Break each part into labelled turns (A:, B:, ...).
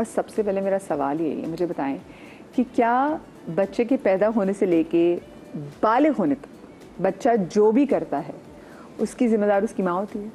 A: اور سب سے پہلے میرا سوال یہی ہے, مجھے بتائیں کہ کیا بچے کے پیدا ہونے سے لے کے بالغ ہونے تک بچہ جو بھی کرتا ہے اس کی ذمہ دار اس کی ماں ہوتی ہے؟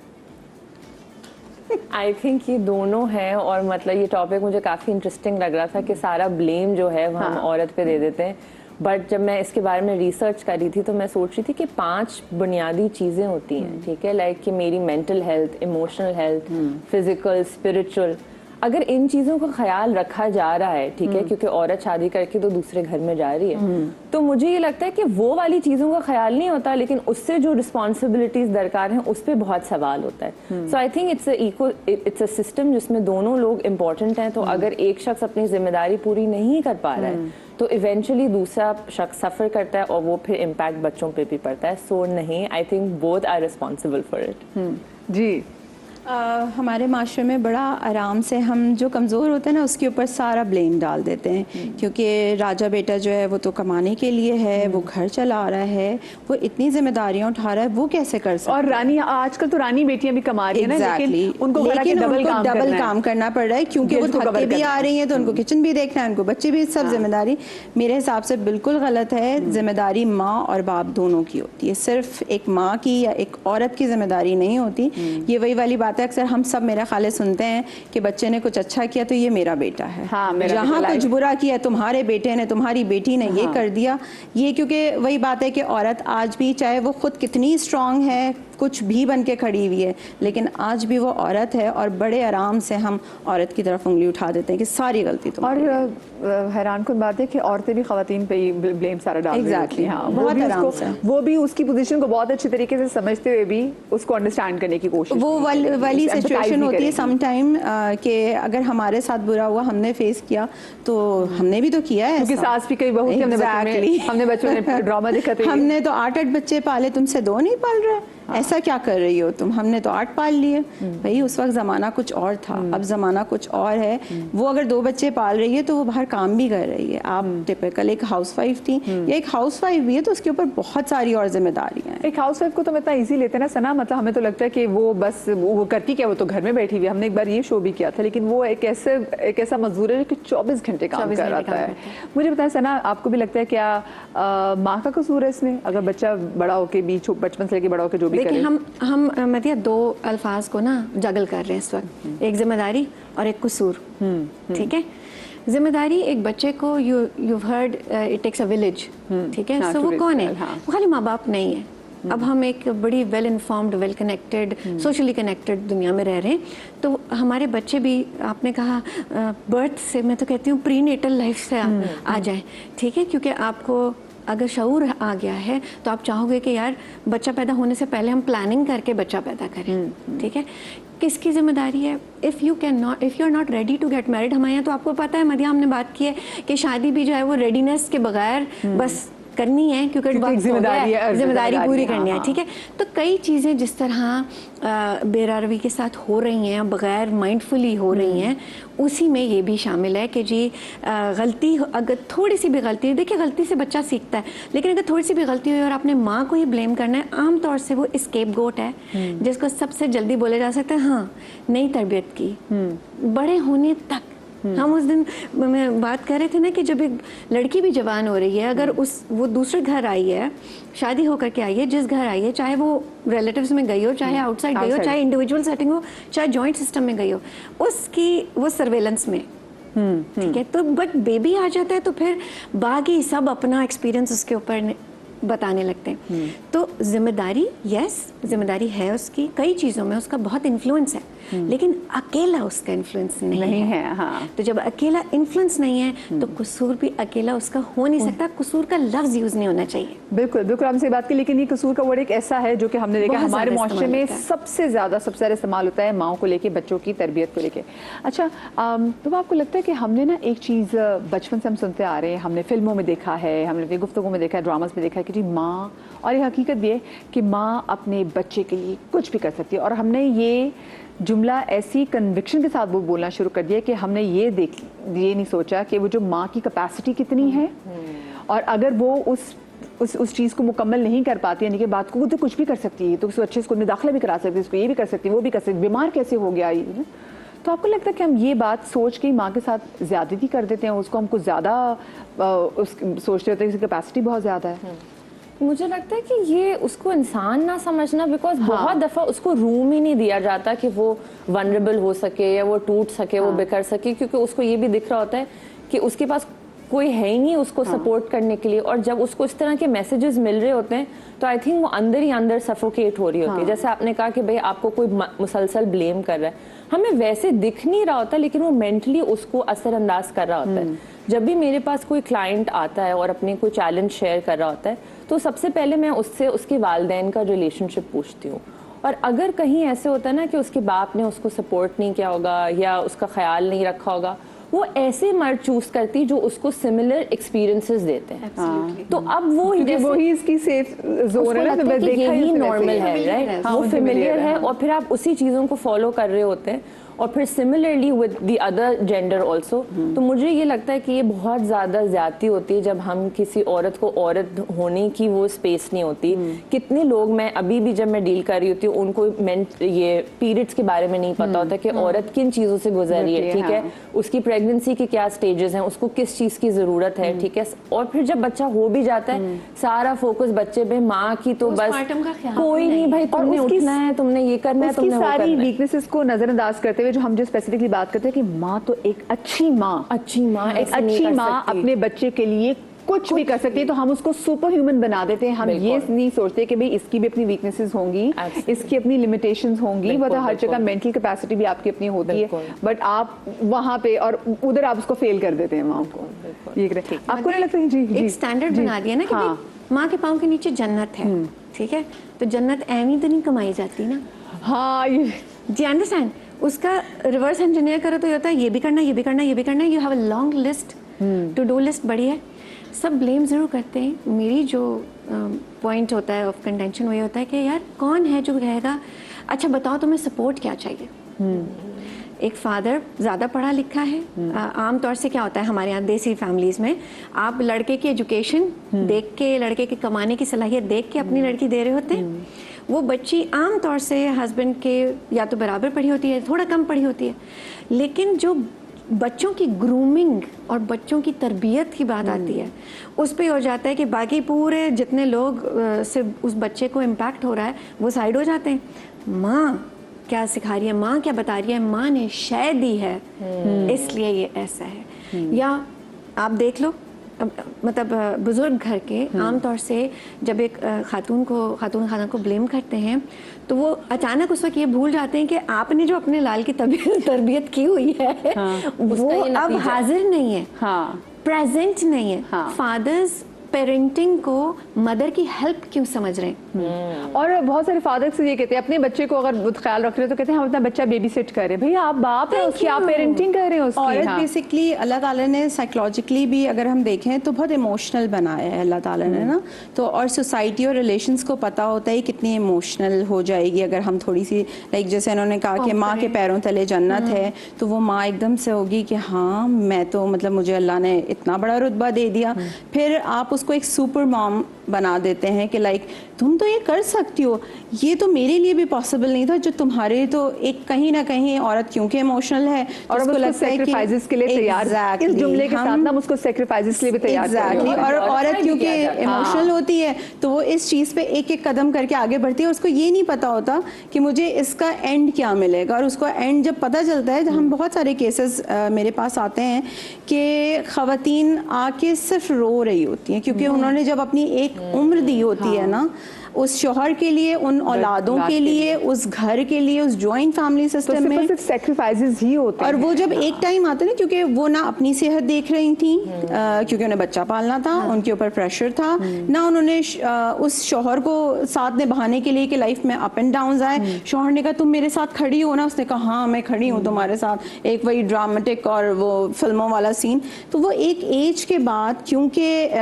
B: آئی تھنک یہ دونوں ہیں, اور مطلب یہ ٹاپک مجھے کافی انٹرسٹنگ لگ رہا تھا کہ سارا بلیم جو ہے وہ ہم عورت پہ دے دیتے ہیں. بٹ جب میں اس کے بارے میں ریسرچ کر رہی تھی تو میں سوچ رہی تھی کہ 5 بنیادی چیزیں ہوتی ہیں, ٹھیک ہے, لائک کہ میری mental health, emotional health, physical, spiritual. اگر ان چیزوں کا خیال رکھا جا رہا ہے, ٹھیک ہے, کیونکہ عورت شادی کر کے تو دوسرے گھر میں جا رہی ہے, تو مجھے یہ لگتا ہے کہ وہ والی چیزوں کا خیال نہیں ہوتا, لیکن اس سے جو رسپانسبلٹیز درکار ہیں اس پہ بہت سوال ہوتا ہے. So I think it's a system جس میں دونوں لوگ امپورٹنٹ ہیں. تو اگر ایک شخص اپنی ذمہ داری پوری نہیں کر پا رہا ہے تو ایونچولی دوسرا شخص سفر کرتا ہے اور وہ پھر امپیکٹ بچوں پہ بھی پڑتا ہے. سو نہیں, I think both are responsible for it.
A: جی,
C: ہمارے معاشرے میں بڑا آرام سے ہم جو کمزور ہوتے ہیں نا اس کے اوپر سارا بلیم ڈال دیتے ہیں, کیونکہ راجا بیٹا جو ہے وہ تو کمانے کے لیے ہے, وہ گھر چلا رہا ہے, وہ اتنی ذمہ داریاں اٹھا رہا ہے, وہ کیسے کر سکتا ہے.
A: اور رانی آج کل تو رانی بیٹیاں بھی کما رہی ہیں نا, لیکن ان کو
C: ڈبل کام کرنا پڑ رہا ہے, کیونکہ وہ تھک کے بھی آ رہی ہیں تو ان کو کچن بھی دیکھنا ہے, ان کو بچے بھی, سب ذمہ داری میرے حساب سے بالکل غلط ہے. ذمہ داری ماں اور باپ دونوں کی ہوتی ہے, صرف ایک ماں کی یا ایک عورت کی ذمہ داری نہیں ہوتی. یہ وہی والی بات ہے, اکثر ہم سب میرا خیال سنتے ہیں کہ بچے نے کچھ اچھا کیا تو یہ میرا بیٹا ہے, جہاں کچھ برا کیا تمہارے بیٹے نے, تمہاری بیٹی نے یہ کر دیا. یہ کیونکہ وہی بات ہے کہ عورت آج بھی, چاہے وہ خود کتنی اسٹرانگ ہے, کچھ بھی بن کے کھڑی ہوئی ہے, لیکن آج بھی وہ عورت ہے, اور بڑے آرام سے ہم عورت کی طرف انگلی اٹھا دیتے ہیں کہ ساری غلطی تم.
A: اور حیران کن بات ہے کہ عورتیں بھی خواتین پہ ہی بلیم سارا ڈال دیتی ہیں. ہاں,
C: بہت آرام سے
A: وہ بھی اس کی پوزیشن کو بہت اچھے طریقے سے سمجھتے ہوئے بھی اس کو انڈرسٹینڈ کرنے کی کوشش.
C: وہ والی سچویشن ہوتی ہے سم ٹائم کہ اگر ہمارے ساتھ برا ہوا, ہم نے فیس کیا, تو ہم نے بھی تو کیا ہے,
A: کیونکہ ساس بھی کئی بہو تھی, ہم نے بچوں نے ڈرامہ دیکھا تھا,
C: ہم نے تو 8 بچے پالے, تم سے 2 نہیں پال رہے, ایسا کیا کر رہی ہو تم, ہم نے تو 8 پال لیے. بھائی اس وقت زمانہ کچھ اور تھا, اب زمانہ کچھ اور ہے. وہ اگر 2 بچے پال رہی ہے تو وہ باہر کام بھی کر رہی ہے. آپ ٹپیکل ایک ہاؤس وائف تھی, یا ایک ہاؤس وائف بھی ہے, تو اس کے اوپر بہت ساری اور ذمہ داریاں ہیں.
A: ایک ہاؤس وائف کو تو اتنا ایزی لیتے ہیں نا سنا, مطلب ہمیں تو لگتا ہے کہ وہ بس وہ کرتی کیا, وہ تو گھر میں بیٹھی ہوئی. ہم نے ایک بار یہ شو بھی کیا تھا, لیکن وہ ایک ایسا مزدور ہے کہ 24 گھنٹے کام کر رہا ہے. مجھے بتائیں سنا, آپ کو بھی لگتا ہے کیا ماں کا قصور ہے اس میں, اگر بچہ بڑا ہو کے بھی, بچپن سے لے کے بڑا ہو کے جو بھی کرے؟
D: ہم مدیہ 2 الفاظ کو نا جگل کر رہے ہیں اس وقت, ایک ذمہ داری اور ایک قصور. ٹھیک ہے, ذمہ داری ایک بچے کو, you heard it takes a village, ٹھیک ہے, سو وہ کون ہے, وہ خالی ماں باپ نہیں ہے. اب ہم ایک بڑی well informed, well connected, socially connected دنیا میں رہ رہے ہیں. تو ہمارے بچے بھی, آپ نے کہا برتھ سے, میں تو کہتی ہوں پری نیٹل لائف سے آ جائیں, ٹھیک ہے, کیونکہ آپ کو اگر شعور آ گیا ہے تو آپ چاہو گے کہ یار بچہ پیدا ہونے سے پہلے ہم پلاننگ کر کے بچہ پیدا کریں. ٹھیک ہے, کس کی ذمہ داری ہے؟ If you are not ready to get married. ہمارے یہاں تو آپ کو پتہ ہے مدیہ, ہم نے بات کی ہے کہ شادی بھی جو ہے وہ ریڈینس کے بغیر بس کرنی ہے, کیونکہ ذمہ داری پوری کرنی ہے. ٹھیک ہے, تو کئی چیزیں جس طرح بے روی کے ساتھ ہو رہی ہیں, بغیر مائنڈ فلی ہو رہی ہیں, اسی میں یہ بھی شامل ہے کہ جی غلطی, اگر تھوڑی سی بھی غلطی, دیکھیے غلطی سے بچہ سیکھتا ہے, لیکن اگر تھوڑی سی بھی غلطی ہوئی اور آپ نے ماں کو ہی بلیم کرنا ہے, عام طور سے وہ اسکیپ گوٹ ہے جس کو سب سے جلدی بولے جا سکتا ہے. ہاں, نئی تربیت کی, بڑے ہونے تک. ہم اس دن میں بات کر رہے تھے نا کہ جب ایک لڑکی بھی جوان ہو رہی ہے, اگر وہ دوسرے گھر آئی ہے, شادی ہو کر کے آئی ہے, جس گھر آئی ہے, چاہے وہ ریلیٹیوز میں گئی ہو, چاہے آؤٹ سائڈ گئی ہو, چاہے انڈیویجول سیٹنگ ہو, چاہے جوائنٹ سسٹم میں گئی ہو, اس کی وہ سرویلنس میں. ٹھیک ہے, تو بٹ بیبی آ جاتا ہے تو پھر باقی سب اپنا ایکسپیرینس اس کے اوپر بتانے لگتے ہیں. تو ذمہ داری, یس ذمہ داری ہے اس کی, کئی چیزوں میں اس کا بہت انفلوئنس ہے, لیکن اکیلا اس کا انفلوئنس نہیں ہے. تو جب اکیلا انفلوئنس نہیں ہے تو قصور بھی اکیلا اس کا ہو نہیں سکتا. قصور کا لفظ یوز نہیں ہونا چاہیے.
A: بالکل بالکل, ہم سے بات کی, لیکن یہ قصور کا ورڈ ایک ایسا ہے جو کہ ہم نے دیکھا ہمارے معاشرے میں سب سے زیادہ استعمال ہوتا ہے ماؤں کو لے کے, بچوں کی تربیت کو لے کے. اچھا, تو آپ کو لگتا ہے کہ ہم نے نا ایک چیز بچپن سے ہم سنتے آ رہے ہیں, ہم نے فلموں میں دیکھا ہے, ہم نے گفتگو میں دیکھا ہے, ڈراماز میں دیکھا ہے کہ جی ماں, اور یہ حقیقت بھی ہے کہ ماں اپنے بچے کے لیے کچھ بھی کر سکتی ہے. اور ہم نے یہ جملہ ایسی کنوکشن کے ساتھ وہ بولنا شروع کر دیا کہ ہم نے یہ نہیں سوچا کہ وہ جو ماں کی کیپیسٹی کتنی ہے, اور اگر وہ اس چیز کو مکمل نہیں کر پاتی, یعنی کہ بات کو وہ تو کچھ بھی کر سکتی ہے, تو اس کو اچھے سے داخلہ بھی کرا سکتی ہے, اس کو یہ بھی کر سکتی ہے, وہ بھی کر سکتی ہے, بیمار کیسے ہو گیا, تو آپ کو لگتا ہے کہ ہم یہ بات سوچ کے ماں کے ساتھ زیادتی کر دیتے ہیں, اس کو ہم کچھ زیادہ سوچتے ہوتے ہیں, اس کی کیپیسٹی بہت زیادہ ہے؟
B: مجھے لگتا ہے کہ یہ اس کو انسان نہ سمجھنا, بیکاز بہت دفعہ اس کو روم ہی نہیں دیا جاتا کہ وہ ونریبل ہو سکے یا وہ ٹوٹ سکے, وہ بکھر سکے, کیونکہ اس کو یہ بھی دکھ رہا ہوتا ہے کہ اس کے پاس کوئی ہے ہی نہیں اس کو سپورٹ کرنے کے لیے. اور جب اس کو اس طرح کے میسیجز مل رہے ہوتے ہیں تو آئی تھنک وہ اندر ہی اندر سفوکیٹ ہو رہی ہوتی ہے. جیسے آپ نے کہا کہ بھائی آپ کو کوئی مسلسل بلیم کر رہا ہے, ہمیں ویسے دکھ نہیں رہا ہوتا لیکن وہ مینٹلی اس کو اثر انداز کر رہا ہوتا ہے. جب بھی میرے پاس کوئی کلائنٹ آتا ہے اور اپنے کوئی چیلنج شیئر کر رہا ہوتا ہے تو سب سے پہلے میں اس سے اس کے والدین کا ریلیشن شپ پوچھتی ہوں. اور اگر کہیں ایسے ہوتا ہے نا کہ اس کے باپ نے اس کو سپورٹ نہیں کیا ہوگا یا اس کا خیال نہیں رکھا ہوگا, وہ ایسے مرد چوز کرتی جو اس کو سملر ایکسپیرینسز دیتے ہیں. تو اب
A: وہی اس کی سیف زون ہے,
B: یہی نارمل ہے, رائٹ, وہ فیملیئر ہے اور پھر آپ اسی چیزوں کو فالو کر رہے ہوتے ہیں. اور پھر similarly with the other gender also. تو مجھے یہ لگتا ہے کہ یہ بہت زیادہ زیادتی ہوتی ہے جب ہم کسی عورت کو عورت ہونے کی وہ اسپیس نہیں ہوتی. کتنے لوگ میں ابھی بھی جب میں ڈیل کر رہی ہوتی ہوں ان کو یہ پیریڈس کے بارے میں نہیں پتا ہوتا کہ عورت کن چیزوں سے گزر رہی ہے, ٹھیک ہے, اس کی پریگننسی کے کیا سٹیجز ہیں, اس کو کس چیز کی ضرورت ہے, ٹھیک ہے. اور پھر جب بچہ ہو بھی جاتا ہے سارا فوکس بچے پہ, ماں کی تو بس کوئی نہیں, بھائی تم نے اٹھنا ہے, تم نے یہ کرنا ہے, تم نے وہ کرنا ہے.
A: ساری ویکنیسز کو نظر انداز کرتے جو ہم جو اسپیسیفکلی بات کرتے ہیں کہ ماں تو ایک اچھی ماں اپنے بچے کے لیے کچھ بھی کر سکتی ہے, تو ہم اس کو سپر ہیومن بنا دیتے ہیں. ہم یہ نہیں سوچتے کہ بھئی اس کی بھی اپنی ویکنیسز ہوں گی, اس کی اپنی لمیٹیشنز ہوں گی, وہ ہر جگہ مینٹل کیپیسٹی بھی آپ کی اپنی ہوتی ہے, بٹ آپ وہاں پہ اور ادھر آپ اس کو فیل کر دیتے ہیں ماں کو. آپ کو نہیں لگتا ہے جی
D: ایک سٹینڈرڈ بنا دیا نا کہ ماں کے پاؤں کے نیچے جنت ہے, ٹھیک ہے, تو جنت ایویں تو نہیں کمائی جاتی نا.
A: ہاں
D: جی انڈرسٹینڈ, اس کا ریورس انجینئر کرو تو یہ ہوتا ہے یہ بھی کرنا, یہ بھی کرنا, یہ بھی کرنا. You have a long list, to do list بڑی ہے. سب بلیم ضرور کرتے ہیں. میری جو پوائنٹ ہوتا ہے آف کنٹینشن وہ یہ ہوتا ہے کہ یار کون ہے جو کہے گا اچھا بتاؤ تمہیں سپورٹ کیا چاہیے. ایک فادر زیادہ پڑھا لکھا ہے, عام طور سے کیا ہوتا ہے ہمارے یہاں دیسی فیملیز میں, آپ لڑکے کی ایجوکیشن دیکھ کے, لڑکے کے کمانے کی صلاحیت دیکھ کے اپنی لڑکی دے رہے ہوتے ہیں. وہ بچی عام طور سے ہسبینڈ کے یا تو برابر پڑھی ہوتی ہے, تھوڑا کم پڑھی ہوتی ہے, لیکن جو بچوں کی گرومنگ اور بچوں کی تربیت کی بات آتی ہے اس پہ ہو جاتا ہے کہ باقی پورے جتنے لوگ سے اس بچے کو امپیکٹ ہو رہا ہے وہ سائڈ ہو جاتے ہیں. ماں کیا سکھا رہی ہے, ماں کیا بتا رہی ہے, ماں نے شے دی ہے اس لیے یہ ایسا ہے. یا آپ دیکھ لو مطلب بزرگ گھر کے عام طور سے جب ایک خاتون خانہ کو بلیم کرتے ہیں تو وہ اچانک اس وقت یہ بھول جاتے ہیں کہ آپ نے جو اپنے لال کی تربیت کی ہوئی ہے وہ اب حاضر نہیں ہے, پریزنٹ نہیں ہے. فادرز پیرنٹنگ کو مدر کی ہیلپ کیوں سمجھ رہے ہیں؟
A: اور بہت سارے فادر سے یہ کہتے ہیں اپنے بچے کو اگر خیال رکھ رہے تو کہتے ہیں ہم اپنا بچہ بیبی سٹ کر رہے ہیں. بھئی آپ باپ ہیں اس کی, آپ پیرنٹنگ کر رہے ہیں اس کی.
C: عورت بیسکلی اللہ تعالیٰ نے سائیکولوجیکلی بھی اگر ہم دیکھیں تو بہت ایموشنل بنایا ہے اللہ تعالیٰ نے نا, تو اور سوسائٹی اور ریلیشنس کو پتہ ہوتا ہے کتنی ایموشنل ہو جائے گی اگر ہم تھوڑی سی لائک جیسے انہوں نے کہا کہ ماں کے پیروں تلے جنت ہے, تو وہ ماں ایک دم سے ہوگی کہ ہاں میں تو مطلب مجھے اللہ نے اتنا بڑا رتبہ دے دیا. پھر آپ اس کو ایک سپر مام بنا دیتے ہیں کہ لائک تم تو یہ کر سکتی ہو, یہ تو میرے لیے بھی پاسبل نہیں تھا جو تمہارے. تو ایک کہیں نہ کہیں عورت کیونکہ ایموشنل ہے
A: اور اس کو لگتا ہے کہ سیکریفائزز کے لیے تیار, اس جملے کے ساتھ ہم اس کو سیکریفائزز کے لیے بھی تیار ہیں.
C: اور عورت کیونکہ ایموشنل ہوتی ہے تو وہ اس چیز پہ ایک ایک قدم کر کے آگے بڑھتی ہے. اس کو یہ نہیں پتا ہوتا کہ مجھے اس کا اینڈ کیا ملے گا, اور اس کو اینڈ جب پتہ چلتا ہے, ہم بہت سارے کیسز میرے پاس آتے ہیں کہ خواتین آ کے صرف رو رہی ہوتی ہیں کیونکہ انہوں نے جب اپنی ایک عمر دی ہوتی ہے نا اس شوہر کے لیے, ان اولادوں کے لیے, اس گھر کے لیے, اس جوائنٹ فیملی سسٹم میں
A: صرف سیکریفائزز ہی ہوتے ہیں.
C: اور وہ جب ایک ٹائم آتا ہے نا, کیونکہ وہ نہ اپنی صحت دیکھ رہی تھیں کیونکہ انہیں بچہ پالنا تھا, ان کے اوپر پریشر تھا, نہ انہوں نے اس شوہر کو ساتھ نبھانے کے لیے کہ لائف میں اپ اینڈ ڈاؤنز آئے. شوہر نے کہا تم میرے ساتھ کھڑی ہو نا, اس نے کہا ہاں میں کھڑی ہوں تمہارے ساتھ, ایک وہی ڈرامٹک اور وہ فلموں والا سین. تو وہ ایک ایج کے بعد کیونکہ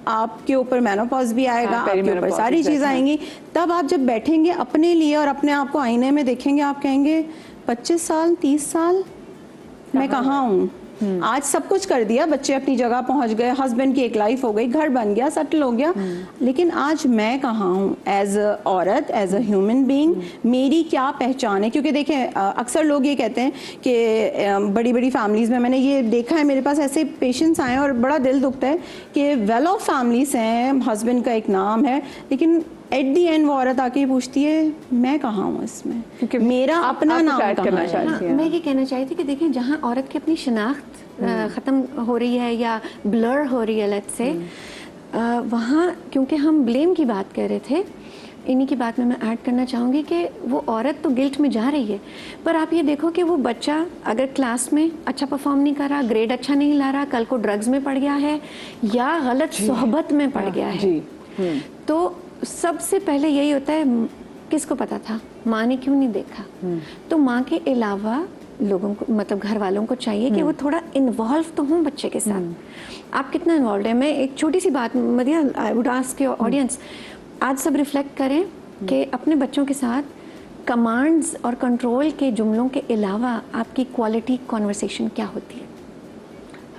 C: آپ کے اوپر مینوپاز بھی آئے گا, آپ کے اوپر ساری چیزیں آئیں گی, تب آپ جب بیٹھیں گے اپنے لیے اور اپنے آپ کو آئینے میں دیکھیں گے, آپ کہیں گے 25 سال 30 سال میں کہاں ہوں, آج سب کچھ کر دیا, بچے اپنی جگہ پہنچ گئے, ہسبینڈ کی ایک لائف ہو گئی, گھر بن گیا, سیٹل ہو گیا, لیکن آج میں کہاں ہوں ایز اے عورت, ایز اے ہیومن بینگ, میری کیا پہچان ہے؟ کیونکہ دیکھیں اکثر لوگ یہ کہتے ہیں کہ بڑی بڑی فیملیز میں نے یہ دیکھا ہے, میرے پاس ایسے پیشنٹس آئے اور بڑا دل دکھتا ہے کہ ویل آف فیملیز ہیں, ہسبینڈ کا ایک نام ہے, لیکن ایٹ دی اینڈ وہ عورت آ کے پوچھتی ہے میں کہاں ہوں اس میں,
A: کیونکہ
C: میرا اپنا نام کہاں ہے.
D: میں یہ کہنا چاہتی تھی کہ دیکھیں جہاں عورت کی اپنی شناخت ختم ہو رہی ہے یا بلر ہو رہی ہے لیٹ سے, وہاں کیونکہ ہم بلیم کی بات کر رہے تھے, انہی کی بات میں ایڈ کرنا چاہوں گی کہ وہ عورت تو گلٹ میں جا رہی ہے, پر آپ یہ دیکھو کہ وہ بچہ اگر کلاس میں اچھا پرفارم نہیں کر رہا, گریڈ اچھا نہیں لا رہا, کل کو ڈرگز میں پڑ گیا ہے یا غلط صحبت میں پڑ گیا ہے, تو سب سے پہلے یہی ہوتا ہے کس کو پتا تھا, ماں نے کیوں نہیں دیکھا. تو ماں کے علاوہ لوگوں کو مطلب گھر والوں کو چاہیے کہ وہ تھوڑا انوالو تو ہوں بچے کے ساتھ. آپ کتنا انوالوڈ ہیں؟ میں ایک چھوٹی سی بات Madiha I would ask your audience, آج سب ریفلیکٹ کریں کہ اپنے بچوں کے ساتھ کمانڈز اور کنٹرول کے جملوں کے علاوہ آپ کی کوالٹی کانورسیشن کیا ہوتی ہے.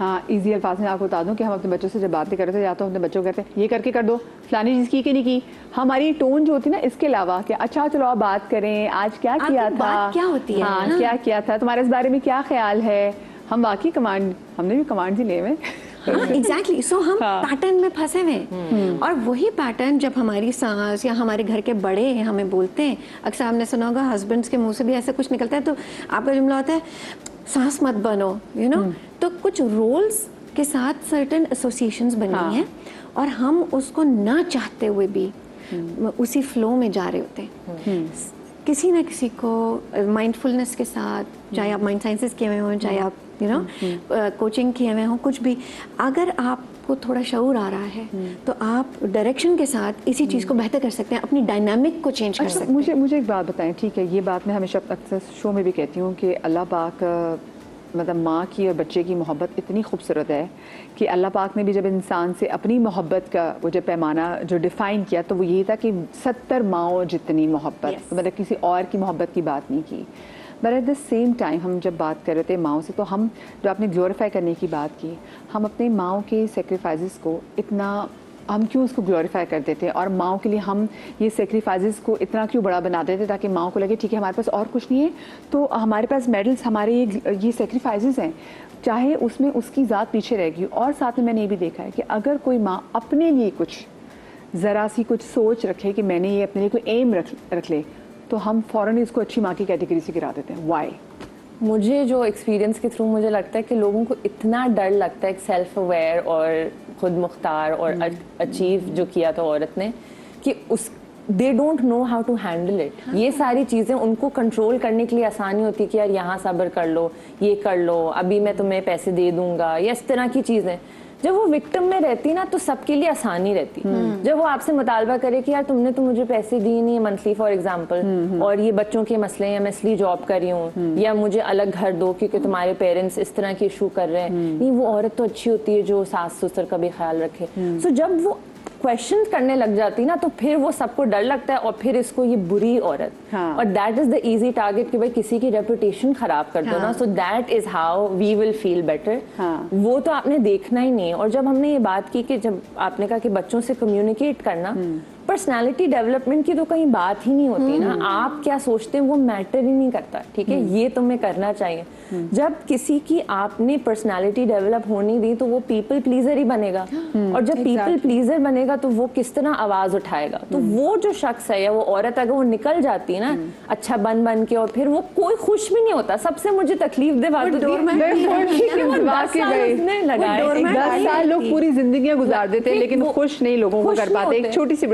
A: ہاں, ایزی الفاظ میں آپ کو بتا دوں کہ ہم اپنے بچوں سے جب باتیں کرتے تھے یا تو اپنے بچوں کو کہتے ہیں یہ کر کے کر دو, فلانی چیز کی کہ نہیں کی, ہماری ٹون جو ہوتی ہے نا اس کے علاوہ کہ اچھا چلو آپ بات کریں, آج کیا کیا تھا,
D: کیا ہوتی ہے,
A: ہاں کیا کیا تھا, تمہارے اس بارے میں کیا خیال ہے. ہم واقعی کمانڈ, ہم نے بھی کمانڈ ہی لیے ہوئے.
D: ایگزیکٹلی, سو ہم پیٹرن میں پھنسے ہوئے ہیں, اور وہی پیٹرن جب ہماری ساس یا ہمارے گھر کے بڑے ہمیں بولتے ہیں, اکثر ہم نے سنا ہوگا ہسبینڈس کے منہ سے بھی ایسا کچھ نکلتا ہے, تو آپ کا جملہ ہوتا ہے ساس مت بنو, یو نو. تو کچھ رولز کے ساتھ سرٹن ایسوسیشنز بنی ہیں اور ہم اس کو نہ چاہتے ہوئے بھی اسی فلو میں جا رہے ہوتے ہیں. کسی نہ کسی کو مائنڈ فلنس کے ساتھ, چاہے آپ مائنڈ سائنسز کیے ہوئے ہوں, چاہے آپ یو نو کوچنگ کیے ہوئے ہوں, کچھ بھی, اگر آپ کو تھوڑا شعور آ رہا ہے تو آپ ڈائریکشن کے ساتھ اسی چیز کو بہتر کر سکتے ہیں, اپنی ڈائنامک کو چینج کر سکتے ہیں.
A: مجھے ایک بات بتائیں, ٹھیک ہے, یہ بات میں ہمیشہ اکثر شو میں بھی کہتی ہوں کہ اللہ پاک مطلب ماں کی اور بچے کی محبت اتنی خوبصورت ہے کہ اللہ پاک نے بھی جب انسان سے اپنی محبت کا وہ جو پیمانہ جو ڈیفائن کیا تو وہ یہی تھا کہ 70 ماؤں جتنی محبت, مطلب کسی اور کی محبت کی بات نہیں کی. But at the same time ہم جب بات کر رہے تھے ماؤں سے, تو ہم جو آپ نے گلوریفائی کرنے کی بات کی, ہم اپنے ماؤں کے سیکریفائزز کو اتنا, ہم کیوں اس کو گلوریفائی کرتے تھے, اور ماؤں کے لیے ہم یہ سیکریفائزز کو اتنا کیوں بڑا بناتے تھے تاکہ ماؤں کو لگے ٹھیک ہے ہمارے پاس اور کچھ نہیں ہے تو ہمارے پاس میڈلز, ہمارے یہ سیکریفائزز ہیں, چاہے اس میں اس کی ذات پیچھے رہ گی. اور ساتھ میں نے یہ بھی دیکھا ہے کہ اگر کوئی ماں اپنے لیے کچھ ذرا سی کچھ سوچ رکھے کہ میں نے یہ اپنے لیے کوئی ایم رکھ لے, تو ہم فوراً اس کو اچھی ماں کی کیٹیگری سے گرا دیتے ہیں. وائی؟
B: مجھے جو ایکسپیرینس کے تھرو مجھے لگتا ہے کہ لوگوں کو اتنا ڈر لگتا ہے ایک سیلف اویئر اور خود مختار اور اچیو جو کیا تھا عورت نے, کہ اس they don't know how to handle it. یہ ساری چیزیں ان کو کنٹرول کرنے کے لیے آسانی ہوتی ہے کہ یار یہاں صبر کر لو, یہ کر لو, ابھی میں تمہیں پیسے دے دوں گا, یا اس طرح کی چیزیں. جب وہ وکٹم میں رہتی نا تو سب کے لیے آسانی رہتی. جب وہ آپ سے مطالبہ کرے کہ یار تم نے تو مجھے پیسے دیے نہیں منتھلی فار ایگزامپل, اور یہ بچوں کے مسئلے ہیں, میں اس لیے جاب کر رہی ہوں, یا مجھے الگ گھر دو کیونکہ تمہارے پیرنٹس اس طرح کے ایشو کر رہے ہیں, نہیں وہ عورت تو اچھی ہوتی ہے جو ساس سسر کا بھی خیال رکھے. سو جب وہ کویشچن کرنے لگ جاتی نا تو پھر وہ سب کو ڈر لگتا ہے, اور پھر اس کو یہ بری عورت, اور that is the easy target کہ بھائی کسی کی ریپوٹیشن خراب کر دو نا, so that is how we will feel better. وہ تو آپ نے دیکھنا ہی نہیں. اور جب ہم نے یہ بات کی کہ جب آپ نے کہا کہ بچوں سے کمیونیکیٹ کرنا, پرسنالٹی ڈیولپمنٹ کی تو کہیں بات ہی نہیں ہوتی نا, آپ کیا سوچتے ہیں وہ میٹر ہی نہیں کرتا. ٹھیک ہے, یہ تمہیں کرنا چاہیے. جب کسی کی آپ نے پرسنالٹی ڈیولپ ہونی دی تو وہ پیپل پلیزر ہی بنے گا, اور جب پیپل پلیزر بنے گا تو وہ کس طرح آواز اٹھائے گا. تو وہ جو شخص ہے یا وہ عورت اگر وہ نکل جاتی ہے نا اچھا بن کے, اور پھر وہ کوئی خوش بھی نہیں ہوتا. سب سے مجھے تکلیف دہ بات
A: لوگ پوری زندگیاں گزار دیتے ہیں لیکن خوش نہیں لوگوں کو کر پاتے. ایک چھوٹی سی